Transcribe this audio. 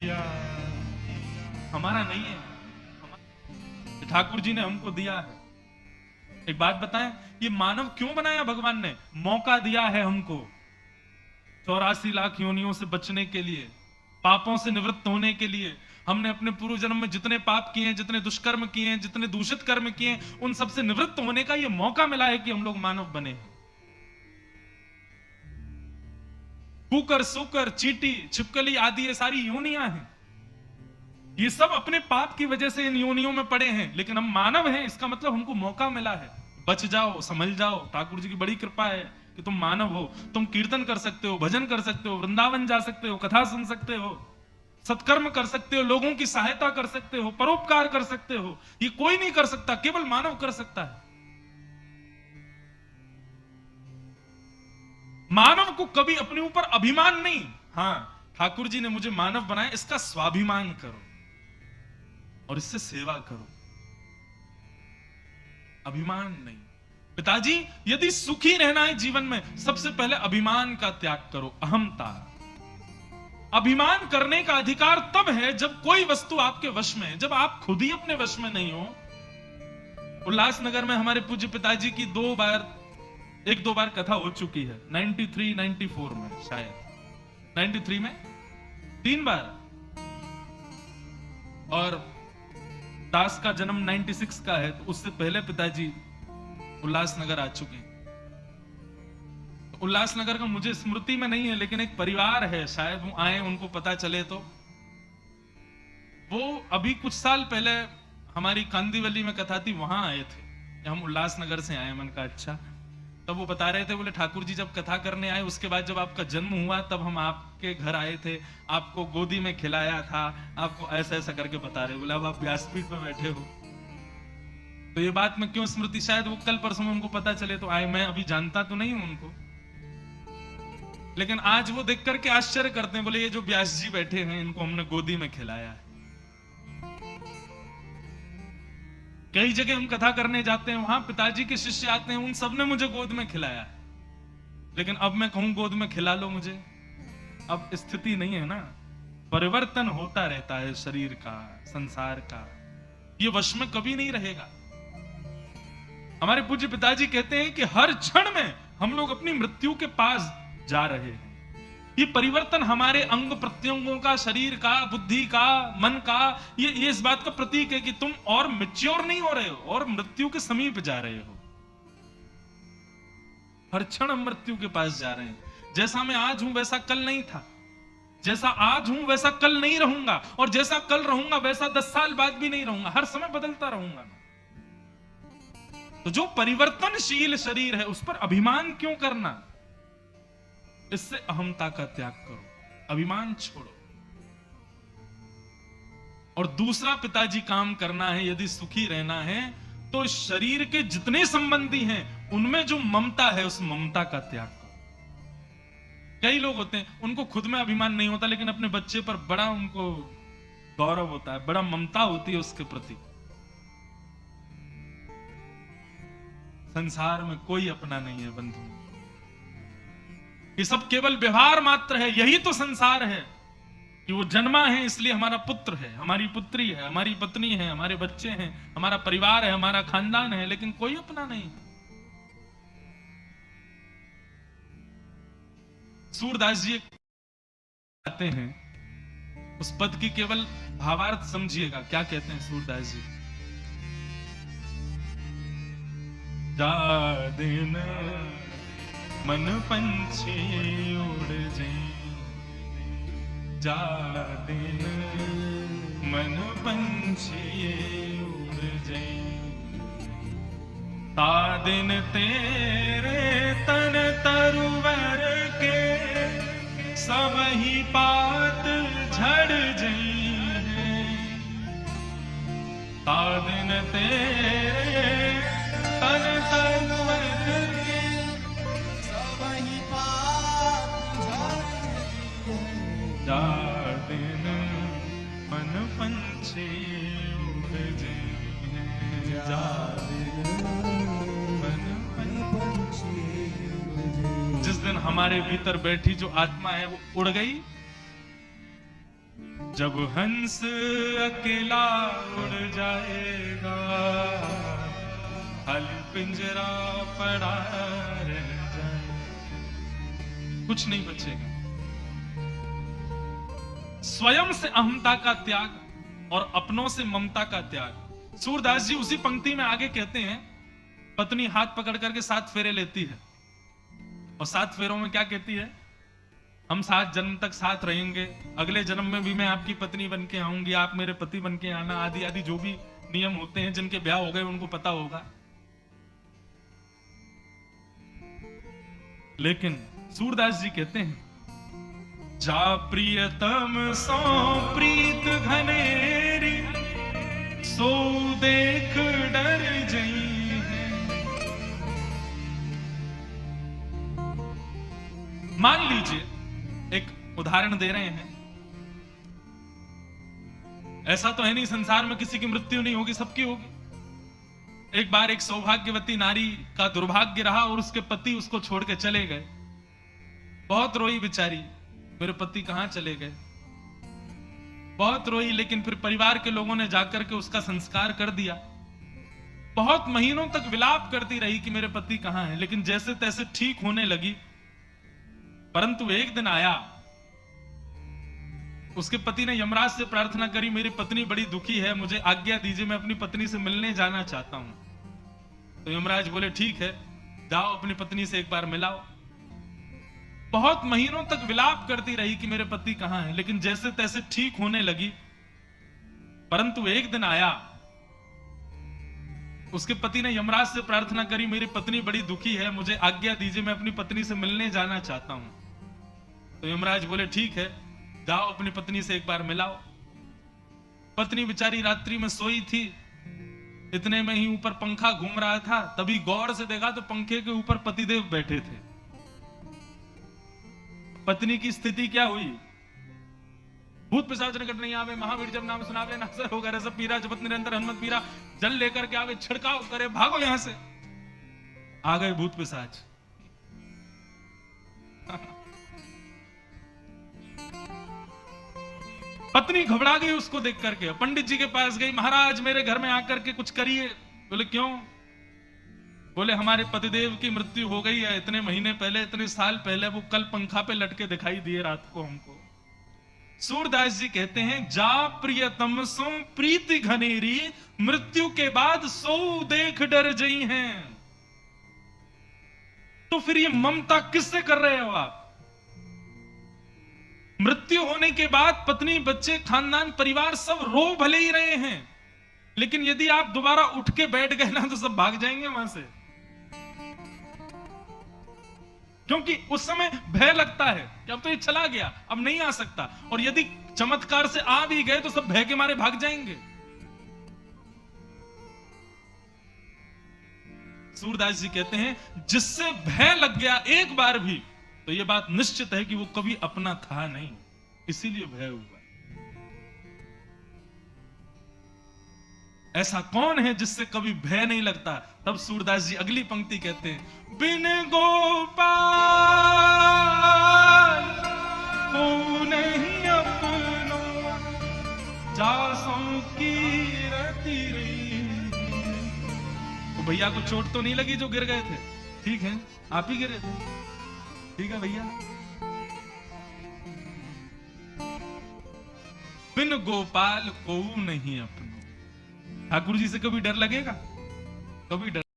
या हमारा नहीं है, ठाकुर जी ने हमको दिया है। एक बात बताएं, ये मानव क्यों बनाया भगवान ने? मौका दिया है हमको 84 लाख योनियों से बचने के लिए, पापों से निवृत्त होने के लिए। हमने अपने पूर्व जन्म में जितने पाप किए हैं, जितने दुष्कर्म किए हैं, जितने दूषित कर्म किए हैं, उन सबसे निवृत्त होने का ये मौका मिला है कि हम लोग मानव बने। कुकर, सुकर, चींटी, छिपकली आदि ये सारी योनियां हैं। ये सब अपने पाप की वजह से इन योनियों में पड़े हैं, लेकिन हम मानव हैं, इसका मतलब हमको मौका मिला है। बच जाओ, संभल जाओ। ठाकुर जी की बड़ी कृपा है कि तुम मानव हो, तुम कीर्तन कर सकते हो, भजन कर सकते हो, वृंदावन जा सकते हो, कथा सुन सकते हो, सत्कर्म कर सकते हो, लोगों की सहायता कर सकते हो, परोपकार कर सकते हो। ये कोई नहीं कर सकता, केवल मानव कर सकता है। मानव को कभी अपने ऊपर अभिमान नहीं। हाँ, ठाकुर जी ने मुझे मानव बनाया, इसका स्वाभिमान करो और इससे सेवा करो, अभिमान नहीं। पिताजी, यदि सुखी रहना है जीवन में, सबसे पहले अभिमान का त्याग करो, अहंता। अभिमान करने का अधिकार तब है जब कोई वस्तु आपके वश में है, जब आप खुद ही अपने वश में नहीं हो। उल्लासनगर में हमारे पूज्य पिताजी की एक दो बार कथा हो चुकी है, 93, 94 में शायद, 93 में 3 बार, और दास का जन्म 96 का है, तो उससे पहले पिताजी उल्लासनगर आ चुके हैं। तो उल्लासनगर का मुझे स्मृति में नहीं है, लेकिन एक परिवार है, शायद वो आए, उनको पता चले तो। वो अभी कुछ साल पहले हमारी कांदीवली में कथा थी, वहां आए थे। हम उल्लासनगर से आए, मन का अच्छा। तब वो बता रहे थे, बोले ठाकुर जी जब कथा करने आए, उसके बाद जब आपका जन्म हुआ, तब हम आपके घर आए थे, आपको गोदी में खिलाया था, आपको ऐसा ऐसा करके बता रहे। बोले अब आप व्यासपीठ पे बैठे हो। तो ये बात मैं क्यों स्मृति, शायद वो कल परसों में उनको पता चले तो आए। मैं अभी जानता तो नहीं हूं उनको, लेकिन आज वो देख करके आश्चर्य करते हैं। बोले ये जो व्यास जी बैठे हैं, इनको हमने गोदी में खिलाया है। कई जगह हम कथा करने जाते हैं, वहां पिताजी के शिष्य आते हैं, उन सब ने मुझे गोद में खिलाया है। लेकिन अब मैं कहूं गोद में खिला लो मुझे, अब स्थिति नहीं है ना। परिवर्तन होता रहता है शरीर का, संसार का, ये वश में कभी नहीं रहेगा। हमारे पूज्य पिताजी कहते हैं कि हर क्षण में हम लोग अपनी मृत्यु के पास जा रहे हैं। ये परिवर्तन हमारे अंग प्रत्यंगों का, शरीर का, बुद्धि का, मन का, ये इस बात का प्रतीक है कि तुम और मैच्योर नहीं हो रहे हो, और मृत्यु के समीप जा रहे हो। हर क्षण हम मृत्यु के पास जा रहे हैं। जैसा मैं आज हूं वैसा कल नहीं था, जैसा आज हूं वैसा कल नहीं रहूंगा, और जैसा कल रहूंगा वैसा 10 साल बाद भी नहीं रहूंगा। हर समय बदलता रहूंगा। तो जो परिवर्तनशील शरीर है, उस पर अभिमान क्यों करना? इससे अहंता का त्याग करो, अभिमान छोड़ो। और दूसरा पिताजी काम करना है, यदि सुखी रहना है, तो शरीर के जितने संबंधी हैं उनमें जो ममता है, उस ममता का त्याग करो। कई लोग होते हैं, उनको खुद में अभिमान नहीं होता, लेकिन अपने बच्चे पर बड़ा उनको गौरव होता है, बड़ा ममता होती है उसके प्रति। संसार में कोई अपना नहीं है बंधु, ये सब केवल व्यवहार मात्र है। यही तो संसार है कि वो जन्मा है इसलिए हमारा पुत्र है, हमारी पुत्री है, हमारी पत्नी है, हमारे बच्चे हैं, हमारा परिवार है, हमारा खानदान है, लेकिन कोई अपना नहीं। सूरदास जी कहते हैं, उस पद की केवल भावार्थ समझिएगा, क्या कहते हैं सूरदास जी। जा दिन मन पंछी उड़ जाए, जा दिन मन पंछी उड़ जाए, ता दिन तेरे तन तरुवर के सबही पात झड़ जाए, ता दिन तेरे तन तरुवर के सबही पात जा दिन मन पंछी उड़ जाए, जा दिन मन पंछी उड़ जाए। जिस दिन हमारे भीतर बैठी जो आत्मा है वो उड़ गई, जब हंस अकेला उड़ जाएगा, खाली पिंजरा पड़ा रह जाएगा, कुछ नहीं बचेगा। स्वयं से अहंता का त्याग और अपनों से ममता का त्याग। सूरदास जी उसी पंक्ति में आगे कहते हैं, पत्नी हाथ पकड़ करके 7 फेरे लेती है और 7 फेरों में क्या कहती है, हम 7 जन्म तक साथ रहेंगे, अगले जन्म में भी मैं आपकी पत्नी बन के आऊंगी, आप मेरे पति बन के आना, आदि आदि जो भी नियम होते हैं, जिनके ब्याह हो गए उनको पता होगा। लेकिन सूरदास जी कहते हैं, जा प्रियतम सो प्रीत घनेरी, सो देख डर जई है। मान लीजिए, एक उदाहरण दे रहे हैं, ऐसा तो है नहीं संसार में किसी की मृत्यु नहीं होगी, सबकी होगी। एक बार एक सौभाग्यवती नारी का दुर्भाग्य रहा और उसके पति उसको छोड़ के चले गए। बहुत रोई बेचारी, मेरे पति कहां चले गए, बहुत रोई। लेकिन फिर परिवार के लोगों ने जाकर के उसका संस्कार कर दिया। बहुत महीनों तक विलाप करती रही कि मेरे पति कहां हैं, लेकिन जैसे तैसे ठीक होने लगी। परंतु एक दिन आया, उसके पति ने यमराज से प्रार्थना करी, मेरी पत्नी बड़ी दुखी है, मुझे आज्ञा दीजिए, मैं अपनी पत्नी से मिलने जाना चाहता हूं। तो यमराज बोले, ठीक है, जाओ अपनी पत्नी से एक बार मिलाओ। बहुत महीनों तक विलाप करती रही कि मेरे पति कहां हैं, लेकिन जैसे तैसे ठीक होने लगी। परंतु एक दिन आया, उसके पति ने यमराज से प्रार्थना करी, मेरी पत्नी बड़ी दुखी है, मुझे आज्ञा दीजिए, मैं अपनी पत्नी से मिलने जाना चाहता हूं। तो यमराज बोले, ठीक है, जाओ अपनी पत्नी से एक बार मिलाओ। पत्नी बेचारी रात्रि में सोई थी, इतने में ही ऊपर पंखा घूम रहा था, तभी गौर से देखा तो पंखे के ऊपर पतिदेव बैठे थे। पत्नी की स्थिति क्या हुई, भूत पिशाच निकट नहीं आवे, महावीर जब नाम सुनावे, नासर होगा रस पीरा, जपत निरंतर हनुमत पीरा, जल लेकर के आवे, छिड़काव करे, भागो यहां से। आ गए भूत पिशाच। पत्नी घबरा गई उसको देख करके, पंडित जी के पास गई, महाराज मेरे घर में आकर के कुछ करिए। बोले क्यों? बोले हमारे पतिदेव की मृत्यु हो गई है, इतने महीने पहले, इतने साल पहले, वो कल पंखा पे लटके दिखाई दिए रात को हमको। सूरदास जी कहते हैं, जा प्रियतम सो प्रीति घनेरी, मृत्यु के बाद सो देख डर जई हैं। तो फिर ये ममता किससे कर रहे हो आप? मृत्यु होने के बाद पत्नी, बच्चे, खानदान, परिवार सब रो भले ही रहे हैं, लेकिन यदि आप दोबारा उठ के बैठ गए ना तो सब भाग जाएंगे वहां से, क्योंकि उस समय भय लगता है कि अब तो ये चला गया, अब नहीं आ सकता। और यदि चमत्कार से आ भी गए तो सब भय के मारे भाग जाएंगे। सूरदास जी कहते हैं, जिससे भय लग गया एक बार भी, तो यह बात निश्चित है कि वो कभी अपना था नहीं, इसीलिए भय हुआ। ऐसा कौन है जिससे कभी भय नहीं लगता? तब सूरदास जी अगली पंक्ति कहते हैं, बिन गोपाल को नहीं अपनो, जासों की रति रही। तो भैया को चोट तो नहीं लगी जो गिर गए थे? ठीक है, आप ही गिरे थे, ठीक है भैया। बिन गोपाल को नहीं अपनो। ठाकुर जी से कभी डर लगेगा? कभी डर